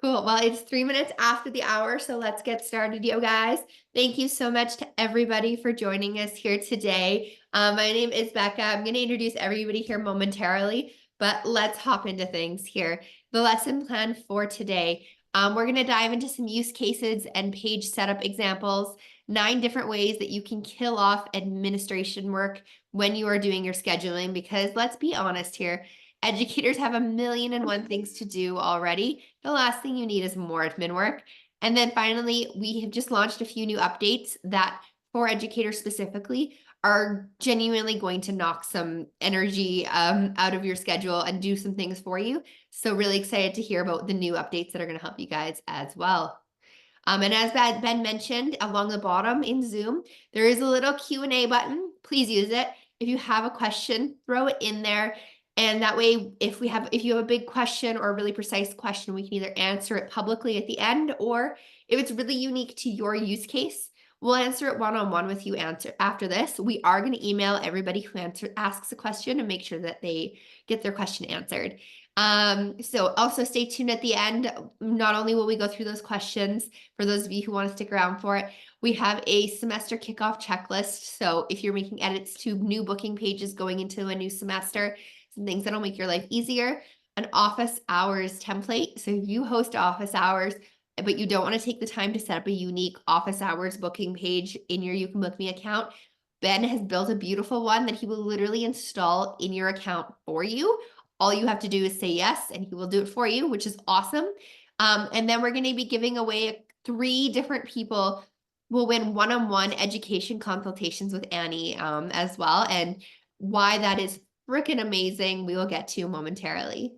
Cool. Well, it's 3 minutes after the hour, so let's get started, you guys. Thank you so much to everybody for joining us here today. My name is Becca. I'm going to introduce everybody here momentarily, but let's hop into things here. The lesson plan for today. We're going to dive into some use cases and page setup examples, 9 different ways that you can kill off administration work when you are doing your scheduling, because let's be honest here, educators have a million and one things to do already. The last thing you need is more admin work. And then finally, we have just launched a few new updates that for educators specifically are genuinely going to knock some energy out of your schedule and do some things for you. So really excited to hear about the new updates that are going to help you guys as well. And as Ben mentioned, along the bottom in Zoom, there is a little Q&A button. Please use it. If you have a question, throw it in there. And that way, if you have a big question or a really precise question, we can either answer it publicly at the end, or if it's really unique to your use case, we'll answer it one-on-one with you after this. We are going to email everybody who asks a question and make sure that they get their question answered. So also stay tuned at the end. Not only will we go through those questions, for those of you who want to stick around for it, we have a semester kickoff checklist. So if you're making edits to new booking pages going into a new semester, some things that'll make your life easier, an office hours template. So if you host office hours, but you don't want to take the time to set up a unique office hours booking page in your YouCanBookMe account, Ben has built a beautiful one that he will literally install in your account for you. All you have to do is say yes, and he will do it for you, which is awesome. And then we're going to be giving away 3 different people will win one-on-one education consultations with Annie as well. And why that is freaking amazing, we will get to momentarily.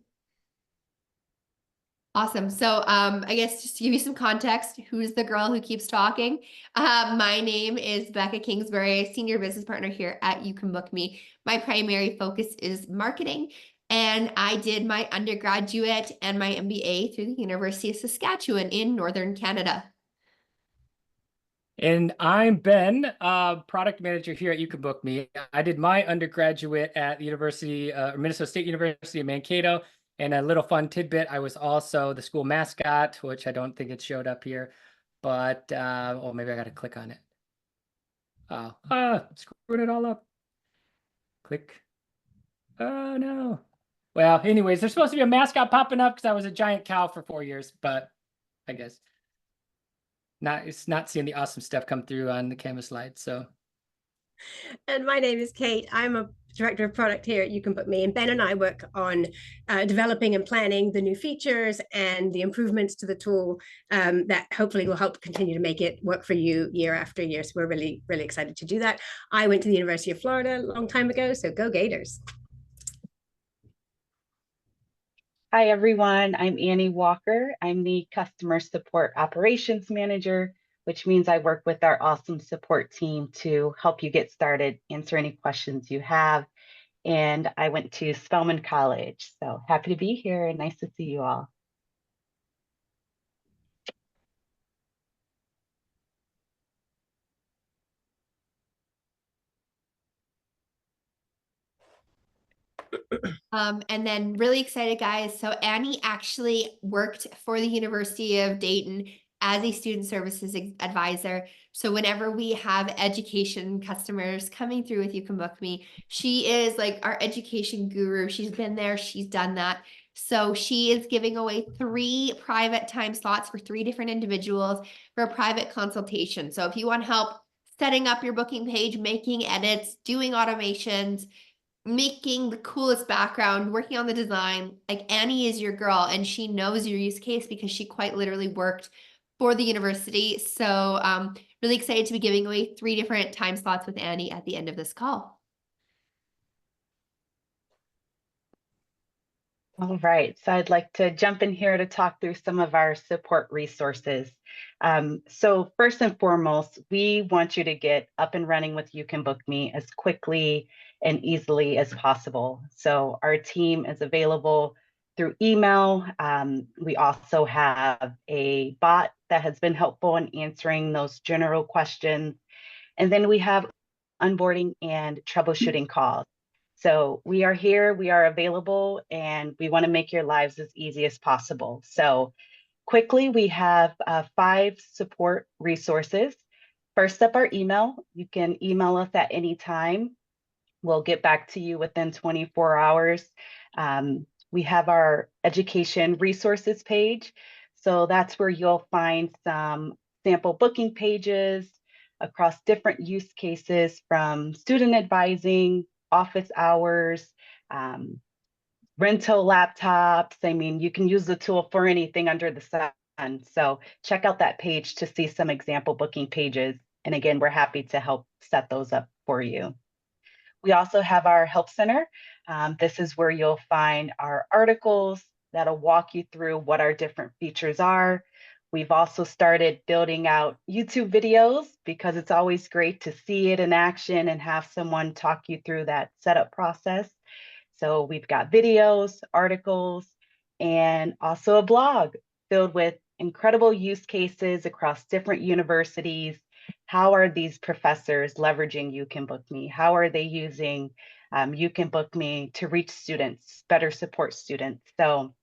Awesome. So I guess just to give you some context, who's the girl who keeps talking? My name is Becca Kingsbury, Senior Business Partner here at YouCanBookMe. My primary focus is marketing, and I did my undergraduate and my MBA through the University of Saskatchewan in Northern Canada. And I'm Ben, product manager here at YouCanBookMe. I did my undergraduate at the Minnesota State University of Mankato. And a little fun tidbit, I was also the school mascot, which I don't think it showed up here, but, oh, maybe I got to click on it. Screwed it all up. Click. Oh, no. Well, anyways, there's supposed to be a mascot popping up because I was a giant cow for 4 years, but I guess it's not seeing the awesome stuff come through on the Canvas slide, so. And my name is Kate. I'm a director of product here at YouCanBookMe, and Ben and I work on developing and planning the new features and the improvements to the tool that hopefully will help continue to make it work for you year after year. So we're really, really excited to do that. I went to the University of Florida a long time ago, so go Gators. Hi, everyone. I'm Annie Walker. I'm the Customer Support Operations Manager, which means I work with our awesome support team to help you get started, answer any questions you have. And I went to Spelman College, so happy to be here and nice to see you all. And then really excited, guys. So Annie actually worked for the University of Dayton as a student services advisor. So whenever we have education customers coming through with YouCanBookMe, she is like our education guru. She's been there, she's done that. So she is giving away 3 private time slots for 3 different individuals for a private consultation. So if you want help setting up your booking page, making edits, doing automations, making the coolest background, working on the design, like Annie is your girl, and she knows your use case because she quite literally worked for the university. So really excited to be giving away 3 different time slots with Annie at the end of this call. All right, so I'd like to jump in here to talk through some of our support resources. So first and foremost, we want you to get up and running with YouCanBookMe as quickly and easily as possible. So our team is available through email. We also have a bot that has been helpful in answering those general questions. And then we have onboarding and troubleshooting calls. So we are here, we are available, and we want to make your lives as easy as possible. So quickly, we have 5 support resources. First up, our email. You can email us at any time. We'll get back to you within 24 hours. We have our education resources page. So that's where you'll find some sample booking pages across different use cases, from student advising, office hours, rental laptops. I mean, you can use the tool for anything under the sun. So check out that page to see some example booking pages. And again, we're happy to help set those up for you. We also have our Help Center. This is where you'll find our articles that'll walk you through what our different features are. We've also started building out YouTube videos because it's always great to see it in action and have someone talk you through that setup process. So we've got videos, articles, and also a blog filled with incredible use cases across different universities. How are these professors leveraging YouCanBookMe? How are they using YouCanBookMe to reach students, better support students? So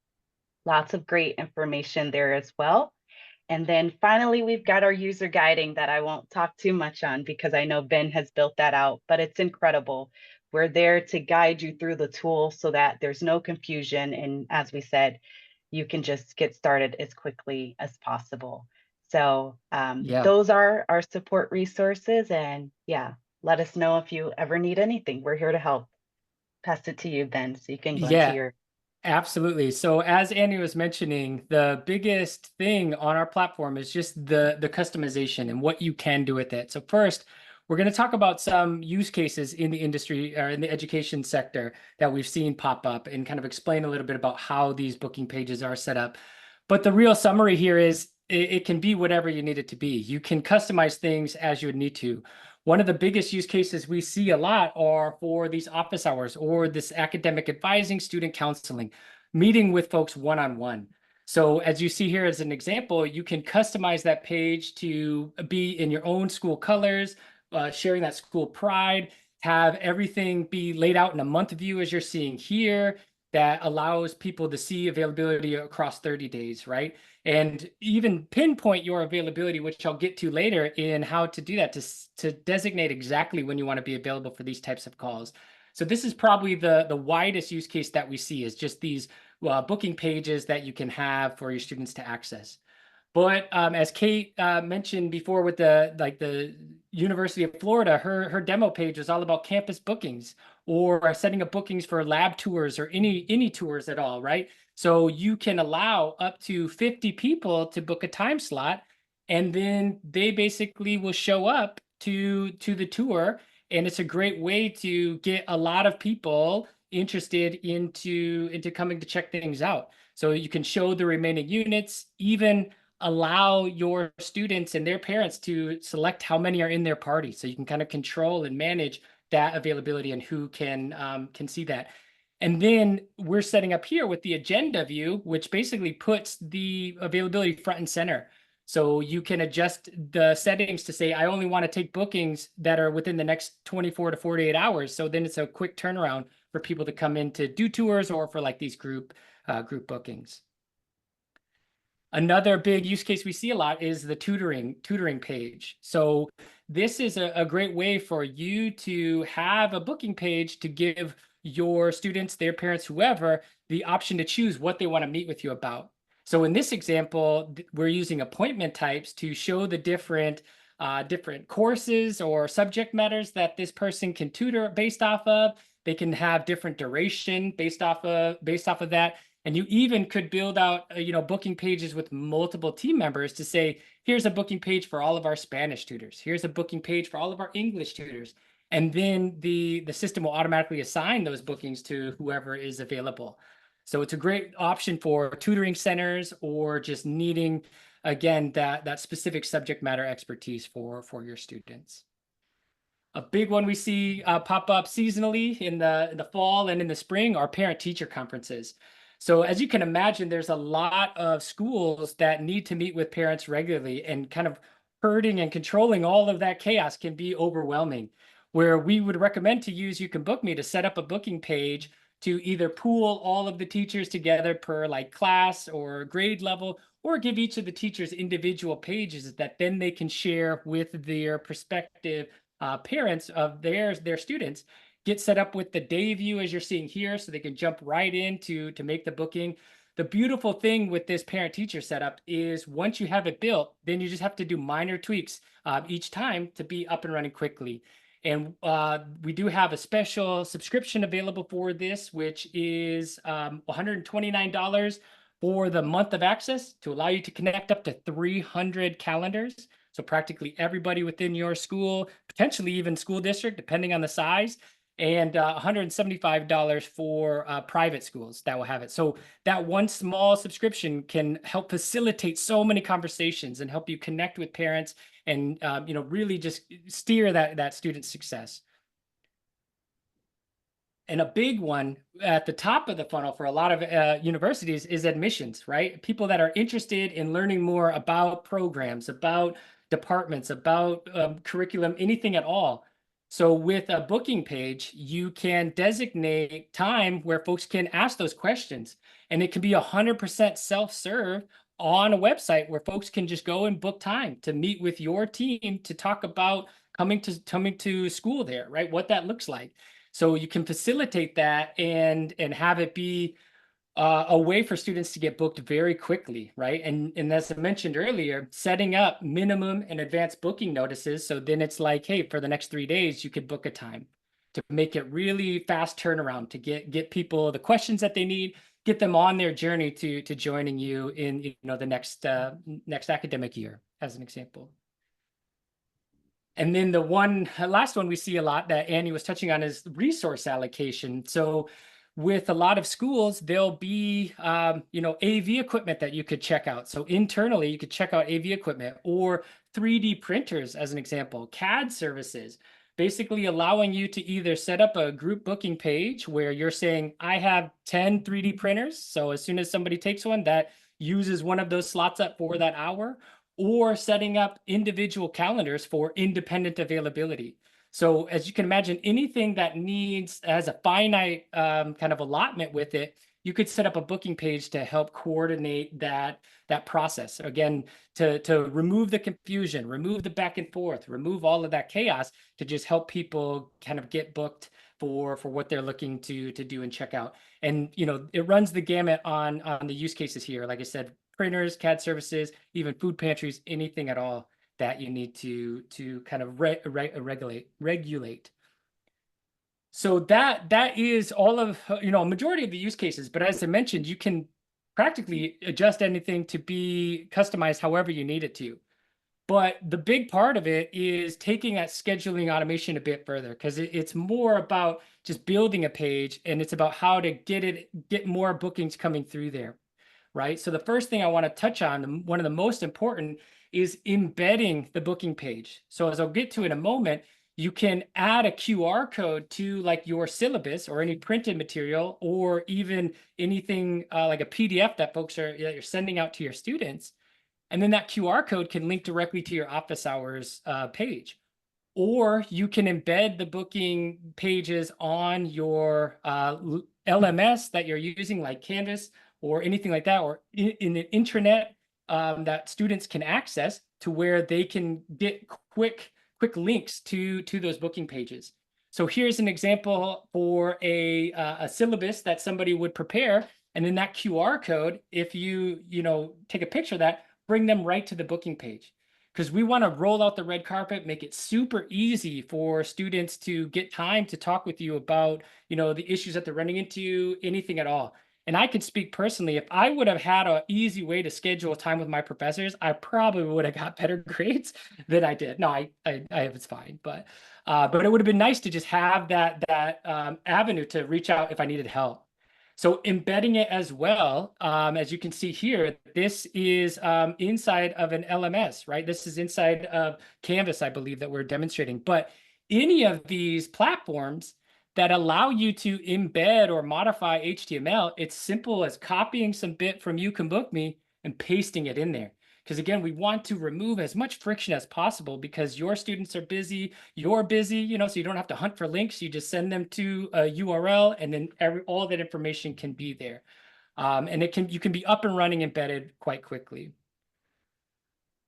lots of great information there as well. And then finally, we've got our user guiding that I won't talk too much on because I know Ben has built that out, but it's incredible. We're there to guide you through the tool so that there's no confusion. And as we said, you can just get started as quickly as possible. So those are our support resources. And yeah, let us know if you ever need anything. We're here to help. Pass it to you, Ben, so you can go into your... Absolutely. So as Annie was mentioning, the biggest thing on our platform is just the customization and what you can do with it. So first, we're going to talk about some use cases in the industry or in the education sector that we've seen pop up and kind of explain a little bit about how these booking pages are set up. But the real summary here is it can be whatever you need it to be. You can customize things as you would need to. One of the biggest use cases we see a lot are for these office hours or this academic advising, student counseling, meeting with folks one-on-one. So as you see here as an example, you can customize that page to be in your own school colors, sharing that school pride, have everything be laid out in a month view as you're seeing here that allows people to see availability across 30 days, right? And even pinpoint your availability, which I'll get to later in how to do that, to designate exactly when you want to be available for these types of calls. So this is probably the widest use case that we see, is just these booking pages that you can have for your students to access. But as Kate mentioned before with the University of Florida, her demo page is all about campus bookings or setting up bookings for lab tours or any tours at all, right? So you can allow up to 50 people to book a time slot, and then they basically will show up to the tour. And it's a great way to get a lot of people interested into coming to check things out. So you can show the remaining units, even allow your students and their parents to select how many are in their party. So you can kind of control and manage that availability and who can see that. And then we're setting up here with the agenda view, which basically puts the availability front and center. So you can adjust the settings to say, I only want to take bookings that are within the next 24 to 48 hours. So then it's a quick turnaround for people to come in to do tours or for like these group bookings. Another big use case we see a lot is the tutoring page. So this is a great way for you to have a booking page to give your students, their parents, whoever, the option to choose what they want to meet with you about. So in this example, we're using appointment types to show the different courses or subject matters that this person can tutor based off of. They can have different duration based off of that. And you even could build out, booking pages with multiple team members to say, here's a booking page for all of our Spanish tutors. Here's a booking page for all of our English tutors. And then the system will automatically assign those bookings to whoever is available. So it's a great option for tutoring centers or just needing, again, that specific subject matter expertise for your students. A big one we see pop up seasonally in the fall and in the spring are parent-teacher conferences. So as you can imagine, there's a lot of schools that need to meet with parents regularly, and kind of herding and controlling all of that chaos can be overwhelming, where we would recommend to use YouCanBookMe to set up a booking page to either pool all of the teachers together per like class or grade level, or give each of the teachers individual pages that then they can share with their prospective parents of their students. Get set up with the day view as you're seeing here, so they can jump right in to make the booking. The beautiful thing with this parent-teacher setup is once you have it built, then you just have to do minor tweaks each time to be up and running quickly. And we do have a special subscription available for this, which is $129 for the month of access to allow you to connect up to 300 calendars. So practically everybody within your school, potentially even school district, depending on the size, and $175 for private schools that will have it. So that one small subscription can help facilitate so many conversations and help you connect with parents and really just steer that student success. And a big one at the top of the funnel for a lot of universities is admissions, right? People that are interested in learning more about programs, about departments, about curriculum, anything at all. So with a booking page, you can designate time where folks can ask those questions. And it can be 100% self-serve on a website where folks can just go and book time to meet with your team to talk about coming to school there, right? What that looks like. So you can facilitate that and have it be a way for students to get booked very quickly, right? And as I mentioned earlier, setting up minimum and advanced booking notices. So then it's like, hey, for the next 3 days, you could book a time to make it really fast turnaround to get people the questions that they need, get them on their journey to joining you in the next academic year, as an example. And then the last one we see a lot that Annie was touching on is resource allocation. So with a lot of schools, there'll be, AV equipment that you could check out. So internally, you could check out AV equipment or 3D printers, as an example, CAD services, basically allowing you to either set up a group booking page where you're saying, I have 10 3D printers. So as soon as somebody takes one, that uses one of those slots up for that hour, or setting up individual calendars for independent availability. So as you can imagine, anything that has a finite kind of allotment with it, you could set up a booking page to help coordinate that process. Again, to remove the confusion, remove the back and forth, remove all of that chaos to just help people kind of get booked for what they're looking to do and check out. And it runs the gamut on the use cases here. Like I said, printers, CAD services, even food pantries, anything at all that you need to kind of regulate. So that is all of majority of the use cases. But as I mentioned, you can practically adjust anything to be customized however you need it to. But the big part of it is taking that scheduling automation a bit further, because it's more about just building a page, and it's about how to get more bookings coming through there. Right. So the first thing I want to touch on, one of the most important, is embedding the booking page. So as I'll get to in a moment, you can add a QR code to like your syllabus or any printed material, or even anything like a PDF that you're sending out to your students. And then that QR code can link directly to your office hours page. Or you can embed the booking pages on your LMS that you're using, like Canvas or anything like that, or in an intranet that students can access, to where they can get quick links to those booking pages. So here's an example for a syllabus that somebody would prepare, and then that QR code, if you take a picture of that, bring them right to the booking page. Because we want to roll out the red carpet, make it super easy for students to get time to talk with you about the issues that they're running into, anything at all. And I can speak personally, if I would have had an easy way to schedule time with my professors, I probably would have got better grades than I did. No, I it's fine, but it would have been nice to just have that avenue to reach out if I needed help. So embedding it as well, as you can see here, this is inside of an LMS, right? This is inside of Canvas, I believe, that we're demonstrating. But any of these platforms that allow you to embed or modify HTML, it's simple as copying some bit from YouCanBookMe and pasting it in there. Because again, we want to remove as much friction as possible because your students are busy, you're busy, you know, so you don't have to hunt for links. You just send them to a URL and then all that information can be there. And you can be up and running embedded quite quickly.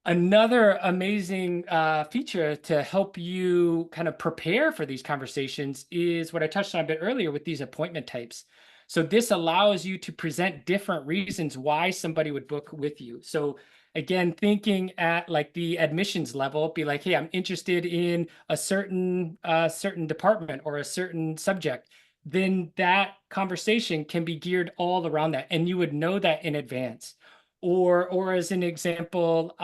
Another amazing feature to help you kind of prepare for these conversations is what I touched on a bit earlier with these appointment types. So this allows you to present different reasons why somebody would book with you. So again, thinking at like the admissions level, be like, hey, I'm interested in a certain department or a certain subject. Then that conversation can be geared all around that, and you would know that in advance. Or as an example,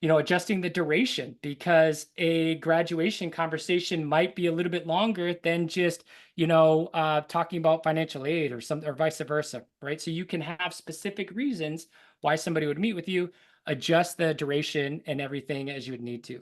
you know, adjusting the duration, because a graduation conversation might be a little bit longer than just, you know, talking about financial aid or vice versa, right? So you can have specific reasons why somebody would meet with you, adjust the duration and everything as you would need to.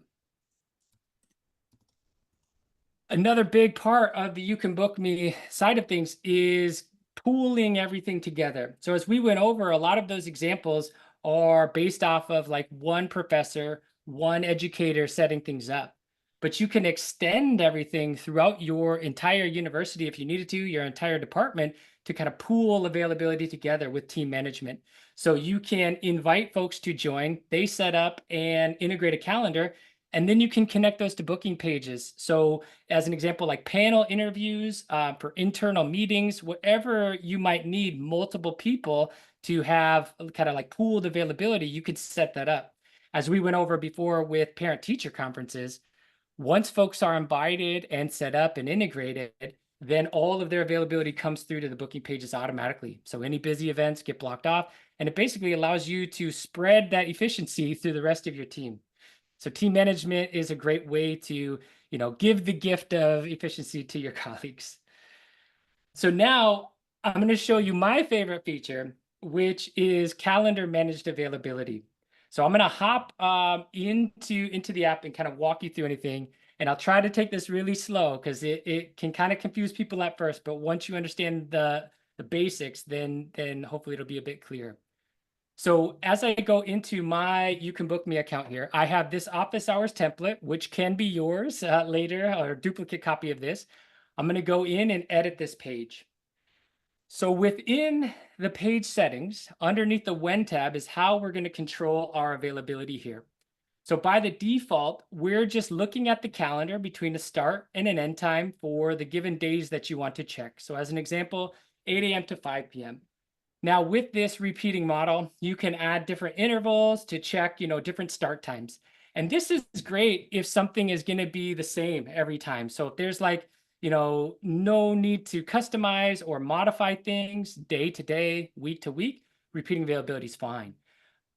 Another big part of the You Can Book Me side of things is pooling everything together. So as we went over, a lot of those examples are based off of like one professor, one educator setting things up. But you can extend everything throughout your entire university if you needed to, your entire department, to kind of pool availability together with team management. So you can invite folks to join, they set up and integrate a calendar, and then you can connect those to booking pages. So as an example, like panel interviews for internal meetings, whatever you might need multiple people to have kind of like pooled availability, you could set that up. As we went over before with parent-teacher conferences, once folks are invited and set up and integrated, then all of their availability comes through to the booking pages automatically. So any busy events get blocked off, and it basically allows you to spread that efficiency through the rest of your team. So team management is a great way to, you know, give the gift of efficiency to your colleagues. So now I'm going to show you my favorite feature, which is calendar managed availability. So I'm going to hop into the app and kind of walk you through anything. And I'll try to take this really slow because it can kind of confuse people at first. But once you understand the basics, then hopefully it'll be a bit clearer. So as I go into my You Can Book Me account here, I have this office hours template, which can be yours later, or a duplicate copy of this. I'm going to go in and edit this page. So within the page settings, underneath the When tab is how we're going to control our availability here. So by the default, we're just looking at the calendar between a start and an end time for the given days that you want to check. So as an example, 8 a.m. to 5 p.m. Now with this repeating model, you can add different intervals to check, you know, different start times. And this is great if something is going to be the same every time. So if there's like, you know, no need to customize or modify things day to day, week to week, repeating availability is fine.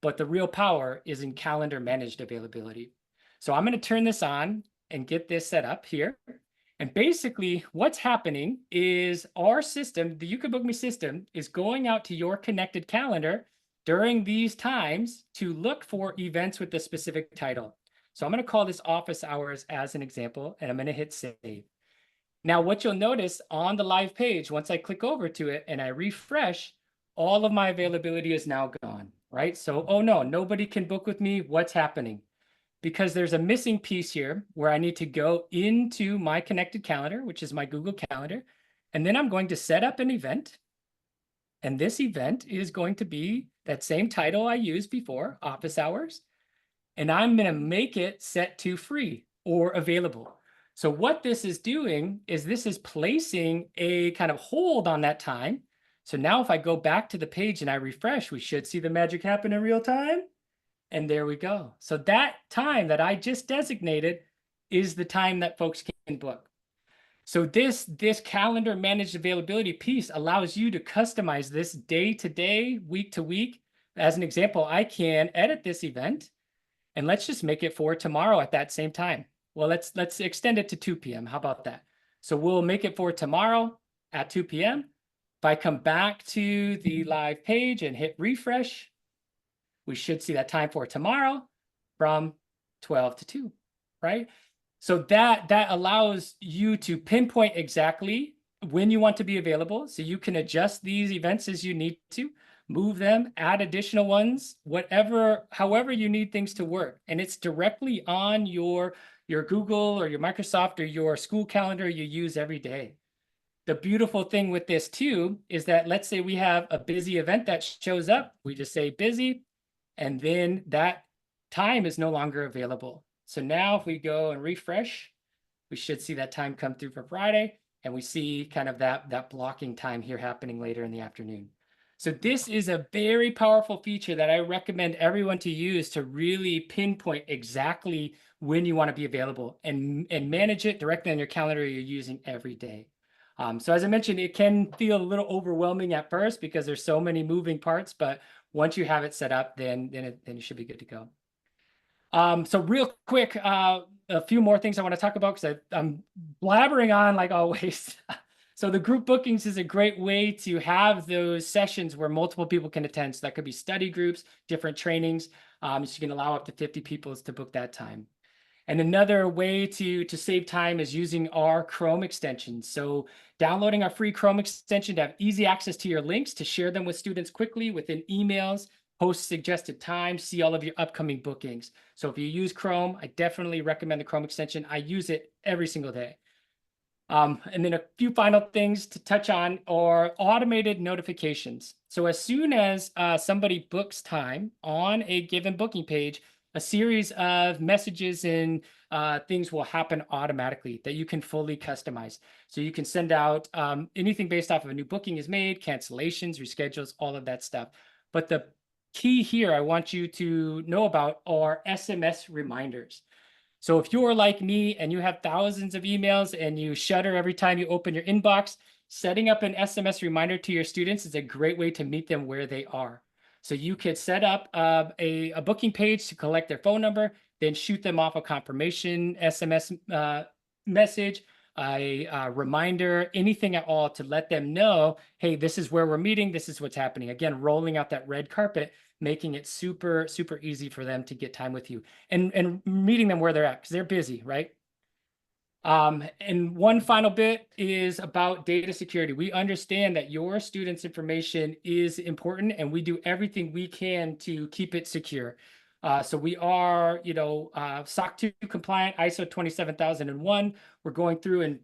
But the real power is in calendar managed availability. So I'm going to turn this on and get this set up here. And basically what's happening is our system, the You Can Book Me system, is going out to your connected calendar during these times to look for events with a specific title. So I'm going to call this office hours as an example, and I'm going to hit save. Now what you'll notice on the live page, once I click over to it and I refresh, all of my availability is now gone, right? So, oh no, nobody can book with me. What's happening? Because there's a missing piece here where I need to go into my connected calendar, which is my Google Calendar. And then I'm going to set up an event. And this event is going to be that same title I used before, office hours. And I'm going to make it set to free or available. So what this is doing is this is placing a kind of hold on that time. So now if I go back to the page and I refresh, we should see the magic happen in real time. And there we go. So that time that I just designated is the time that folks can book. So this calendar managed availability piece allows you to customize this day to day, week to week. As an example, I can edit this event and let's just make it for tomorrow at that same time. Well, let's extend it to 2 p.m. How about that? So we'll make it for tomorrow at 2 p.m. If I come back to the live page and hit refresh, we should see that time for tomorrow from 12 to 2, right? So that allows you to pinpoint exactly when you want to be available. So you can adjust these events as you need to, move them, add additional ones, however you need things to work. And it's directly on your Google or your Microsoft or your school calendar you use every day. The beautiful thing with this too is that, let's say we have a busy event that shows up, we just say busy, and then that time is no longer available. So now if we go and refresh, we should see that time come through for Friday, and we see kind of that blocking time here happening later in the afternoon. So this is a very powerful feature that I recommend everyone to use to really pinpoint exactly when you want to be available and manage it directly on your calendar you're using every day. So as I mentioned, it can feel a little overwhelming at first because there's so many moving parts, but once you have it set up, then you should be good to go. So real quick, a few more things I want to talk about because I'm blabbering on like always. So the group bookings is a great way to have those sessions where multiple people can attend. So that could be study groups, different trainings. So you can allow up to 50 people to book that time. And another way to save time is using our Chrome extension. So downloading our free Chrome extension to have easy access to your links, to share them with students quickly within emails, post suggested times, see all of your upcoming bookings. So if you use Chrome, I definitely recommend the Chrome extension. I use it every single day. And then a few final things to touch on are automated notifications. So as soon as somebody books time on a given booking page, a series of messages and things will happen automatically that you can fully customize. So you can send out anything based off of a new booking is made, cancellations, reschedules, all of that stuff. But the key here I want you to know about are SMS reminders. So if you're like me and you have thousands of emails and you shudder every time you open your inbox, setting up an SMS reminder to your students is a great way to meet them where they are. So you could set up a booking page to collect their phone number, then shoot them off a confirmation SMS message, a reminder, anything at all to let them know, hey, this is where we're meeting, this is what's happening. Again, rolling out that red carpet, making it super, super easy for them to get time with you and meeting them where they're at because they're busy, right? And one final bit is about data security. We understand that your students' information is important, and we do everything we can to keep it secure. So we are, SOC 2 compliant, ISO 27001. We're going through and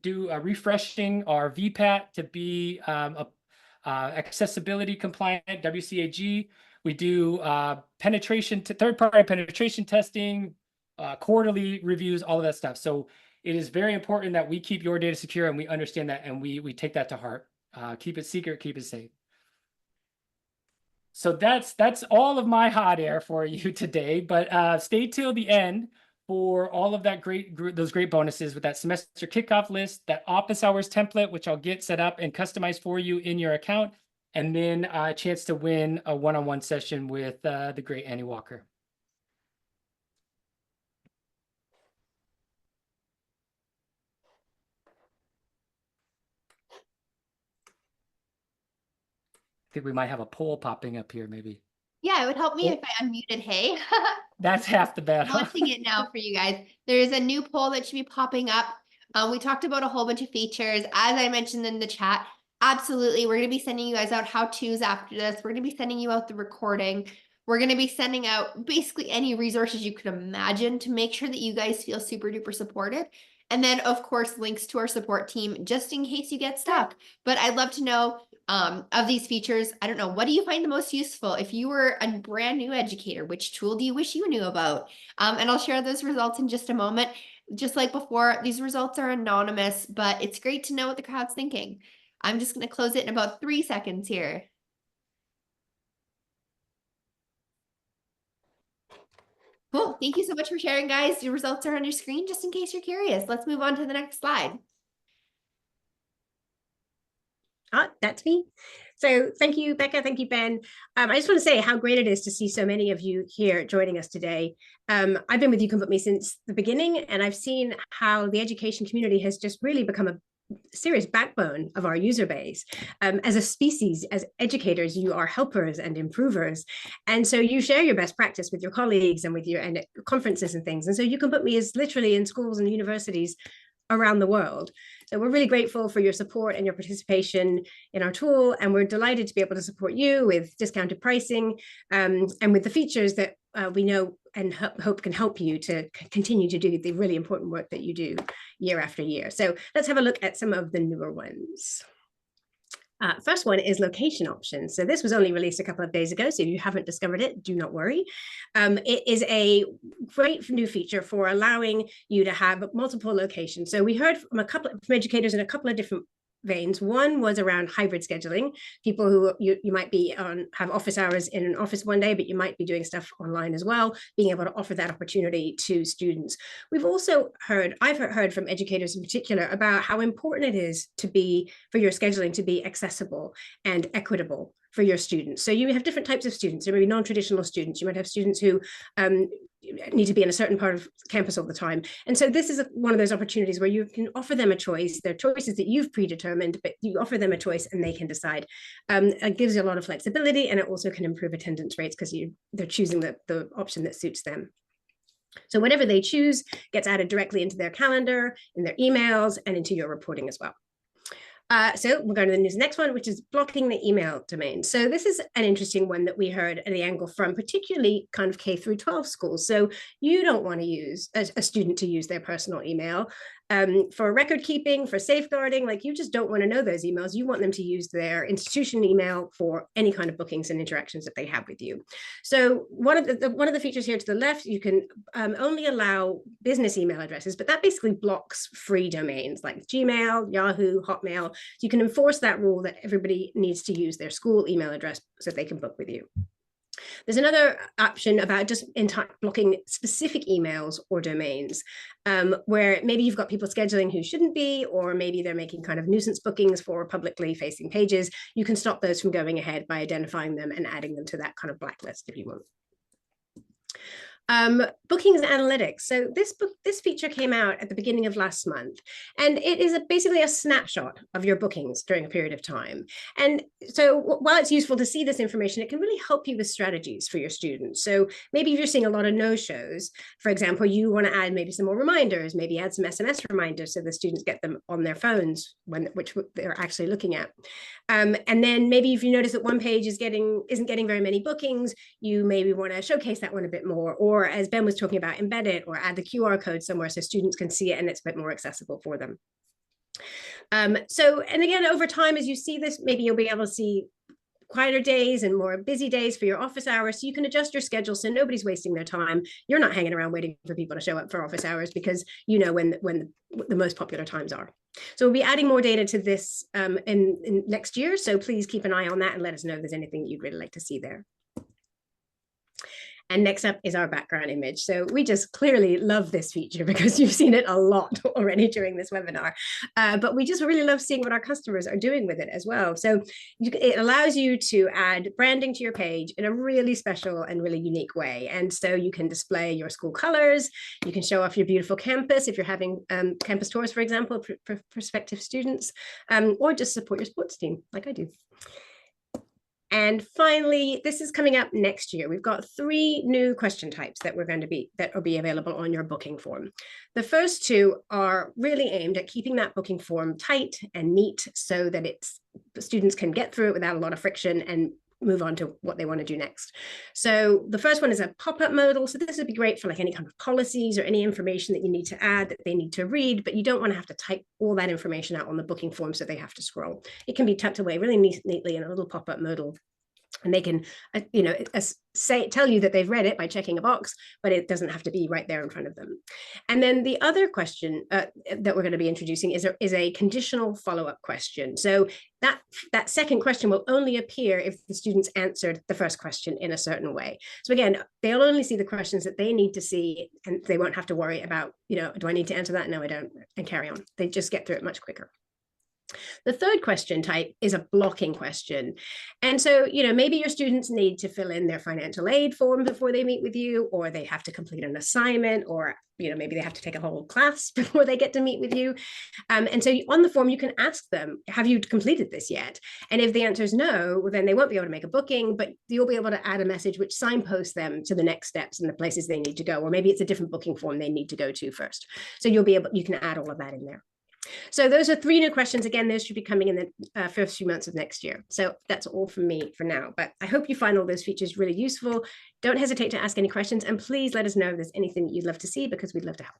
refreshing our VPAT to be accessibility compliant, WCAG. We do third-party penetration testing, quarterly reviews, all of that stuff. So it is very important that we keep your data secure, and we understand that, and we take that to heart. Keep it secret, keep it safe. So that's all of my hot air for you today, but stay till the end for all of that those great bonuses with that semester kickoff list, that office hours template, which I'll get set up and customized for you in your account, and then a chance to win a one-on-one session with the great Annie Walker. I think we might have a poll popping up here, maybe. Yeah, it would help me if I unmuted Hey. That's half the battle. I'm launching it now for you guys. There's a new poll that should be popping up. We talked about a whole bunch of features. As I mentioned in the chat, absolutely, we're going to be sending you guys out how-tos after this. We're going to be sending you out the recording. We're going to be sending out basically any resources you could imagine to make sure that you guys feel super duper supported. And then, of course, links to our support team just in case you get stuck. But I'd love to know of these features, I don't know, what do you find the most useful? If you were a brand new educator, which tool do you wish you knew about? And I'll share those results in just a moment. Just like before, these results are anonymous, but it's great to know what the crowd's thinking. I'm just going to close it in about 3 seconds here. Cool. Thank you so much for sharing, guys. Your results are on your screen just in case you're curious. Let's move on to the next slide. That's me. So thank you, Becca. Thank you, Ben. I just want to say how great it is to see so many of you here joining us today. I've been with YouCanBookMe since the beginning, and I've seen how the education community has just really become a serious backbone of our user base. As a species, as educators, you are helpers and improvers. And so you share your best practice with your colleagues and with your conferences and things. And so YouCanBookMe is literally in schools and universities around the world. So we're really grateful for your support and your participation in our tool, and we're delighted to be able to support you with discounted pricing and with the features that we know and hope can help you to continue to do the really important work that you do year after year. So let's have a look at some of the newer ones. First one is location options. So this was only released a couple of days ago. So if you haven't discovered it, do not worry. It is a great new feature for allowing you to have multiple locations. So we heard from from educators in a couple of different veins. One was around hybrid scheduling, people who you might be have office hours in an office one day, but you might be doing stuff online as well, being able to offer that opportunity to students. We've also I've heard from educators in particular about how important it is for your scheduling to be accessible and equitable for your students. So you have different types of students. There may be non-traditional students. You might have students who need to be in a certain part of campus all the time. And so this is one of those opportunities where you can offer them a choice. They're choices that you've predetermined, but you offer them a choice and they can decide. It gives you a lot of flexibility, and it also can improve attendance rates because they're choosing the option that suits them. So whatever they choose gets added directly into their calendar, in their emails, and into your reporting as well. So we're going to the next one, which is blocking the email domain. So this is an interesting one that we heard at the angle from particularly kind of K through 12 schools. So you don't want to use a student to use their personal email for record keeping, for safeguarding. Like, you just don't want to know those emails. You want them to use their institution email for any kind of bookings and interactions that they have with you. So one of the features here to the left, you can only allow business email addresses, but that basically blocks free domains like Gmail, Yahoo, Hotmail. So you can enforce that rule that everybody needs to use their school email address so they can book with you. There's another option about just blocking specific emails or domains where maybe you've got people scheduling who shouldn't be, or maybe they're making kind of nuisance bookings for publicly facing pages. You can stop those from going ahead by identifying them and adding them to that kind of blacklist if you want. Bookings analytics. So this feature came out at the beginning of last month, and it is basically a snapshot of your bookings during a period of time. And so while it's useful to see this information, it can really help you with strategies for your students. So maybe if you're seeing a lot of no-shows, for example, you want to add maybe some more reminders, maybe add some SMS reminders so the students get them on their phones which they're actually looking at. And then maybe if you notice that one page isn't getting very many bookings, you maybe want to showcase that one a bit more, or as Ben was talking about, embed it or add the QR code somewhere so students can see it and it's a bit more accessible for them. And again, over time, as you see this, maybe you'll be able to see quieter days and more busy days for your office hours. So you can adjust your schedule so nobody's wasting their time. You're not hanging around waiting for people to show up for office hours because you know when the most popular times are. So we'll be adding more data to this in next year. So please keep an eye on that and let us know if there's anything you'd really like to see there. And next up is our background image. So we just clearly love this feature because you've seen it a lot already during this webinar. But we just really love seeing what our customers are doing with it as well. So it allows you to add branding to your page in a really special and really unique way. And so you can display your school colors. You can show off your beautiful campus if you're having campus tours, for example, for prospective students, or just support your sports team like I do. And finally, this is coming up next year. We've got 3 new question types that will be available on your booking form. The first 2 are really aimed at keeping that booking form tight and neat so that students can get through it without a lot of friction and move on to what they want to do next. So the first one is a pop-up modal. So this would be great for like any kind of policies or any information that you need to add that they need to read, but you don't want to have to type all that information out on the booking form so they have to scroll. It can be tucked away really neatly in a little pop-up modal. And they can, tell you that they've read it by checking a box, but it doesn't have to be right there in front of them. And then the other question that we're going to be introducing is a conditional follow-up question. So that second question will only appear if the students answered the first question in a certain way. So again, they'll only see the questions that they need to see, and they won't have to worry about, do I need to answer that? No, I don't, and carry on. They just get through it much quicker. The third question type is a blocking question. And so, maybe your students need to fill in their financial aid form before they meet with you, or they have to complete an assignment, or, maybe they have to take a whole class before they get to meet with you. And so on the form, you can ask them, have you completed this yet? And if the answer is no, well, then they won't be able to make a booking, but you'll be able to add a message which signposts them to the next steps and the places they need to go, or maybe it's a different booking form they need to go to first. So you can add all of that in there. So those are 3 new questions. Again, those should be coming in the first few months of next year. So that's all from me for now, but I hope you find all those features really useful. Don't hesitate to ask any questions, and please let us know if there's anything that you'd love to see, because we'd love to help.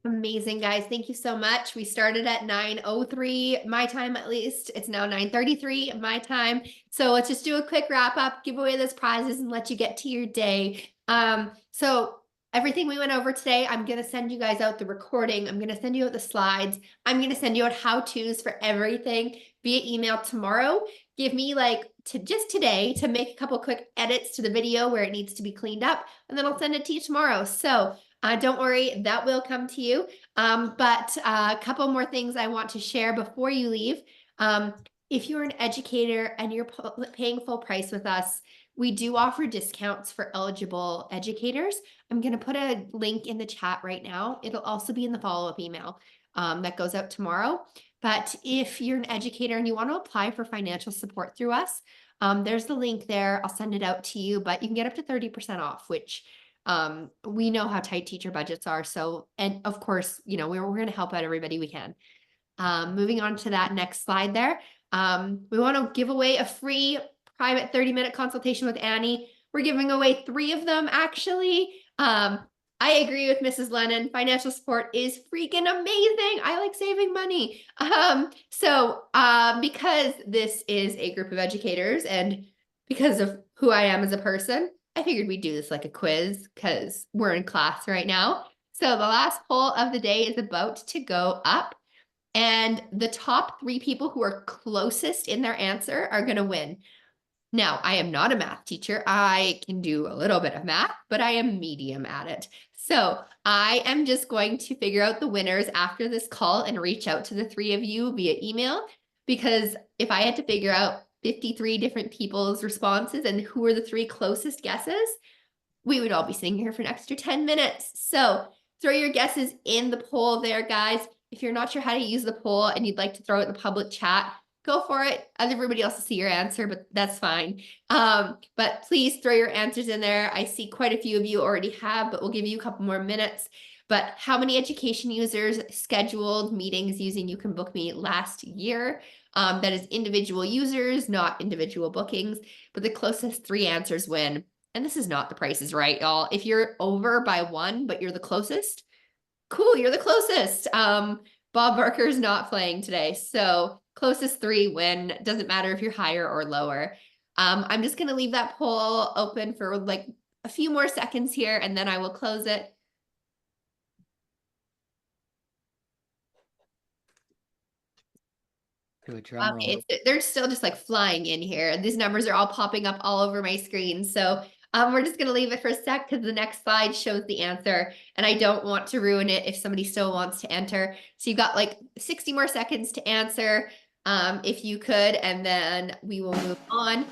Amazing, guys. Thank you so much. We started at 9:03 my time, at least. It's now 9:33 my time. So let's just do a quick wrap up, give away those prizes, and let you get to your day. So everything we went over today, I'm going to send you guys out the recording. I'm going to send you out the slides. I'm going to send you out how-tos for everything via email tomorrow. Give me just today to make a couple quick edits to the video where it needs to be cleaned up, and then I'll send it to you tomorrow. So don't worry, that will come to you. But a couple more things I want to share before you leave. If you're an educator and you're paying full price with us, we do offer discounts for eligible educators. I'm going to put a link in the chat right now. It'll also be in the follow-up email that goes out tomorrow. But if you're an educator and you want to apply for financial support through us, there's the link there. I'll send it out to you, but you can get up to 30% off, which we know how tight teacher budgets are. So, and of course, we're going to help out everybody we can. Moving on to that next slide there. We want to give away a free private 30-minute consultation with Annie. We're giving away 3 of them, actually. I agree with Mrs. Lennon. Financial support is freaking amazing. I like saving money. Because this is a group of educators and because of who I am as a person, I figured we'd do this like a quiz because we're in class right now. So the last poll of the day is about to go up, and the top 3 people who are closest in their answer are going to win. Now, I am not a math teacher. I can do a little bit of math, but I am medium at it. So I am just going to figure out the winners after this call and reach out to the 3 of you via email, because if I had to figure out 53 different people's responses and who are the 3 closest guesses, we would all be sitting here for an extra 10 minutes. So throw your guesses in the poll there, guys. If you're not sure how to use the poll and you'd like to throw it in the public chat, go for it. Everybody else will see your answer, but that's fine. But please throw your answers in there. I see quite a few of you already have, but we'll give you a couple more minutes. But how many education users scheduled meetings using YouCanBookMe last year? That is individual users, not individual bookings, but the closest 3 answers win. And this is not The Price is Right, y'all. If you're over by 1, but you're the closest, cool, you're the closest. Bob Barker's not playing today, so closest 3 win. Doesn't matter if you're higher or lower. I'm just gonna leave that poll open for like a few more seconds here, and then I will close it. Do a drum roll. They're still just like flying in here. These numbers are all popping up all over my screen. So we're just going to leave it for a sec because the next slide shows the answer, and I don't want to ruin it if somebody still wants to enter. So you've got like 60 more seconds to answer if you could, and then we will move on.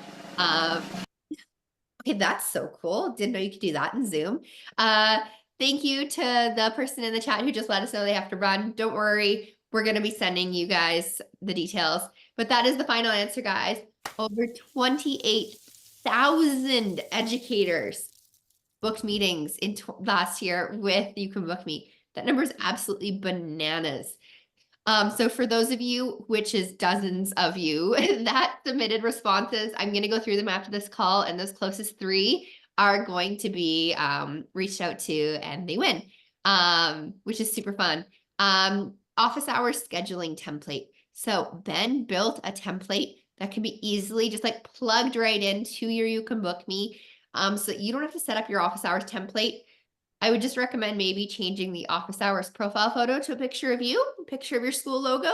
Okay, that's so cool. Didn't know you could do that in Zoom. Thank you to the person in the chat who just let us know they have to run. Don't worry. We're going to be sending you guys the details, but that is the final answer, guys. Over 28,000 educators booked meetings in last year with YouCanBookMe. That number is absolutely bananas. So for those of you, which is dozens of you, that submitted responses, I'm going to go through them after this call, and those closest 3 are going to be reached out to, and they win, which is super fun. Office hours scheduling template. So Ben built a template that can be easily just like plugged right into your YouCanBookMe, so that you don't have to set up your office hours template. I would just recommend maybe changing the office hours profile photo to a picture of you, a picture of your school logo,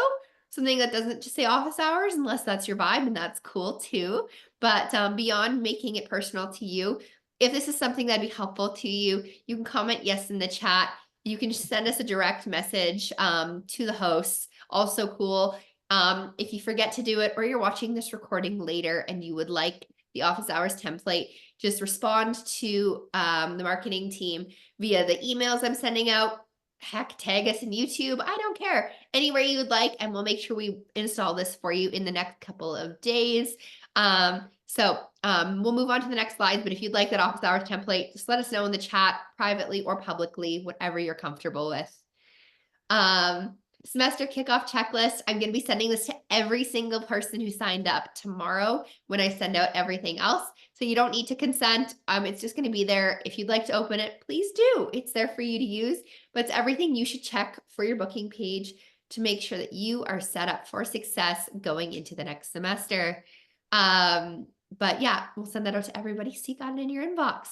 something that doesn't just say office hours, unless that's your vibe, and that's cool too. But beyond making it personal to you, if this is something that'd be helpful to you, you can comment yes in the chat. you can just send us a direct message to the hosts. Also cool. If you forget to do it or you're watching this recording later and you would like the office hours template, just respond to the marketing team via the emails I'm sending out. Heck, tag us in YouTube. I don't care. Anywhere you would like, and we'll make sure we install this for you in the next couple of days. We'll move on to the next slide, but if you'd like that office hours template, just let us know in the chat privately or publicly, whatever you're comfortable with. Semester kickoff checklist. I'm going to be sending this to every single person who signed up tomorrow when I send out everything else. So you don't need to consent. It's just going to be there. If you'd like to open it, please do. It's there for you to use, but it's everything you should check for your booking page to make sure that you are set up for success going into the next semester. But yeah, we'll send that out to everybody so you got it in your inbox.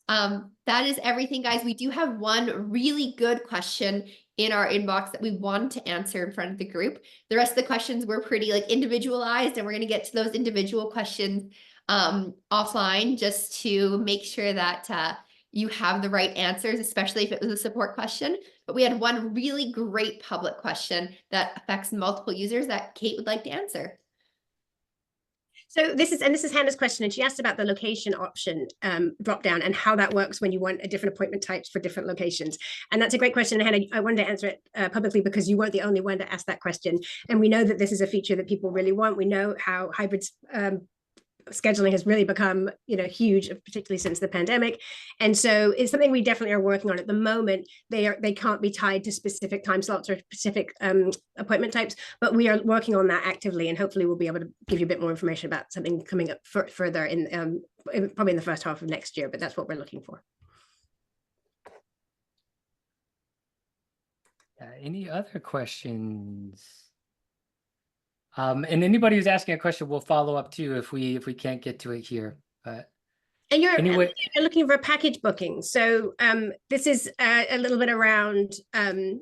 That is everything, guys. We do have one really good question in our inbox that we wanted to answer in front of the group. The rest of the questions were pretty like individualized, and we're going to get to those individual questions offline just to make sure that you have the right answers, especially if it was a support question. But we had one really great public question that affects multiple users that Kate would like to answer. So this is Hannah's question, and she asked about the location option drop down and how that works when you want a different appointment types for different locations. And that's a great question, Hannah. I wanted to answer it publicly because you weren't the only one to ask that question. And we know that this is a feature that people really want. We know how hybrid scheduling has really become, huge, particularly since the pandemic. And so it's something we definitely are working on at the moment. They can't be tied to specific time slots or specific appointment types, but we are working on that actively, and hopefully we'll be able to give you a bit more information about something coming up further in probably in the first half of next year, but that's what we're looking for. Any other questions? And anybody who's asking a question, we'll follow up too if we can't get to it here. But and you're anyway, looking for a package booking. So this is a little bit around having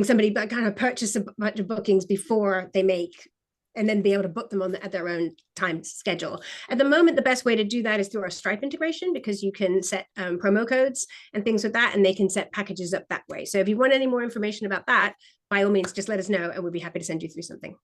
somebody kind of purchase a bunch of bookings before they make, and then be able to book them at their own time schedule. At the moment, the best way to do that is through our Stripe integration, because you can set promo codes and things like that, and they can set packages up that way. So if you want any more information about that, by all means, just let us know, and we'll be happy to send you through something.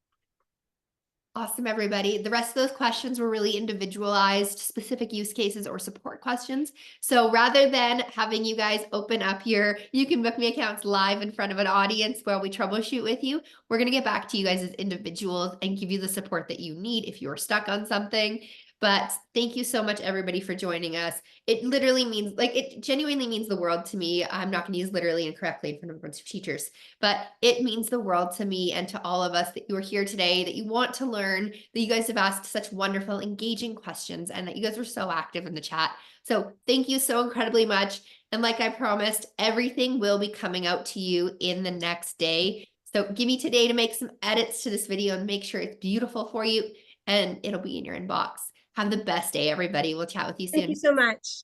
Awesome, everybody. The rest of those questions were really individualized, specific use cases or support questions. So rather than having you guys open up your YouCanBookMe accounts live in front of an audience while we troubleshoot with you, we're going to get back to you guys as individuals and give you the support that you need if you're stuck on something. But thank you so much, everybody, for joining us. It literally means, it genuinely means the world to me. I'm not going to use literally incorrectly in front of a bunch of teachers, but it means the world to me and to all of us that you are here today, that you want to learn, that you guys have asked such wonderful, engaging questions, and that you guys were so active in the chat. So thank you so incredibly much. And like I promised, everything will be coming out to you in the next day. So give me today to make some edits to this video and make sure it's beautiful for you, and it'll be in your inbox. Have the best day, everybody. We'll chat with you soon. Thank you so much.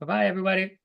bye-bye, everybody.